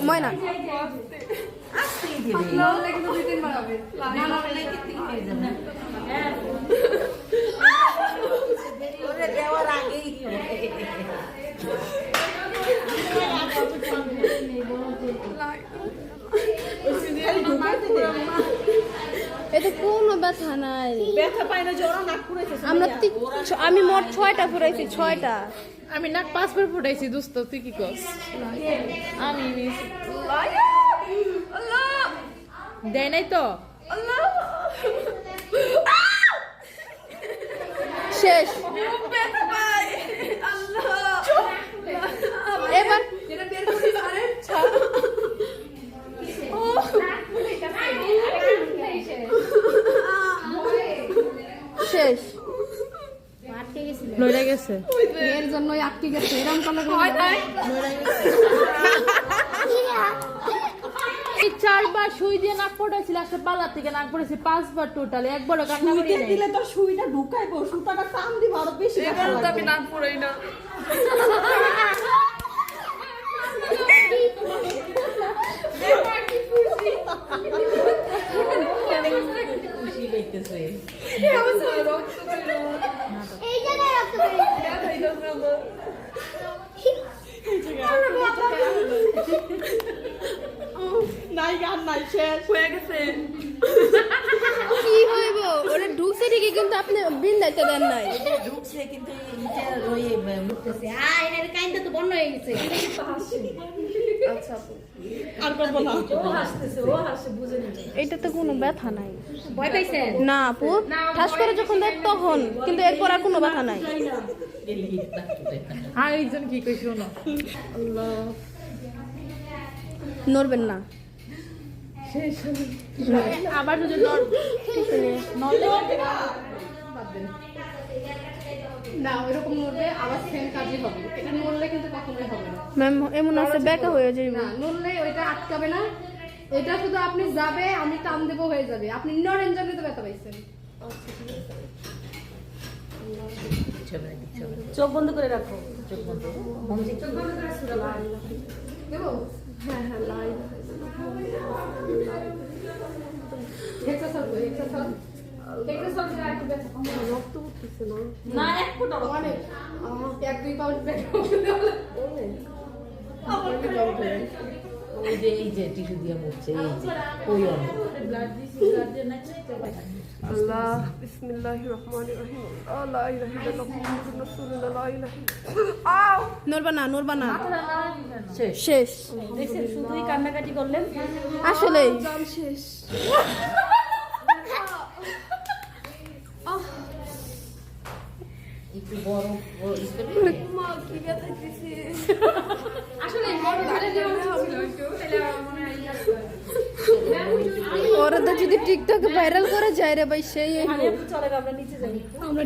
ময়না দেওয়ার আগেই এটা কোনো ব্যথা নাই, ব্যথা পায় না, জ্বর নাক পুরাইছে। আমি মোট 6টা ফুরাইছি, 6টা। আমি নাক 5 বার ফুটাইছি দোস্ত, তুই কি করছ? আমি দেয় নাই তো। শেষ। এবার শেষ। লড়ে গেছে এর জন্যই আটকে গেছে, এরকম করলে এই 4 বার সুই দিয়ে নাক পড়াইছিল, আসলে পালা থেকে নাক পড়েছি 5 বার টোটাল। একবারও কান্না করি নাই। দিলে তো সুইটা ঢুকাইবো, সুতাটা টান দিব আরো বেশি। এবারও তো আমি নাক পড়াই না। খুশি হইতেছে। নাই গান নাই, শেষ হয়ে গেছে। কি হইব? ওরে ঢুকছে ঠিকই, কিন্তু আপনি বিল দাইতে দেন নাই। ঢুকছে কিন্তু নিচে রয়ে মুখতেছে। এর কাইন্ডটা তো বন্ধ হয়ে গেছে। আচ্ছা আর করব না। ও হাসতেছে, ও হাসে, বুঝে নিছে। এটা তো কোনো ব্যথা নাই। ভয় পাইছেন? না আপু, ঠাস করে যখন দেয় তখন, কিন্তু এরপর আর কোনো ব্যথা নাই। আর একজন কি কই শোনো। আল্লাহ, নড়বেন না। আবার যদি না ওইরকম নড়লে আবার সেম কাজই হবে। এটা নড়লে কিন্তু কখনোই হবে না। ম্যাম এমন আছে ব্যাকা হয়ে যাইব। না নড়লে ওইটা আটকাবে না। এটা শুধু আপনি যাবে, আমি টান দেবো, হয়ে যাবে। আপনি নড়েন জন্য তো ব্যথা পাইছেন। চোখ বন্ধ করে রাখো, চোখ বন্ধ। চোখ বন্ধ করে সুরা দেবো। হ্যাঁ হ্যাঁ লাই। হেক্সা সলভ, হেক্সা সলভ। হেক্সা সলভ এর একটু ব্যথা কম হবে। রক্ত উঠতেছে না। না, এক ফুট অনেক 1-2 পাউন্ড ব্যথা হবে। ওই যে এই যে টিস্যু দিয়ে মুছছে, এই যে ওই অনেক ব্লাড দিছি, ব্লাড দিয়ে নাচে। আল্লাহ বিসমিল্লাহির রহমানির রহিম। লা ইলাহা ইল্লাল্লাহ মুহাম্মাদুর রাসূলুল্লাহ লা ইলাহা আও নরবা না, নরবা না। শেষ। দেখছেন, শুধুই কান্নাকাটি করলেন। আসলে শেষ। একটু বড় মা কি ব্যথা দিছে। আসলে বড় ঢালে দেওয়া উচিত ছিল একটু, তাহলে আমার মনে হয় ওরা তো যদি টিকটক ভাইরাল করে যায় রে ভাই, সেই চলে, আমরা নিচে যাই। আমরা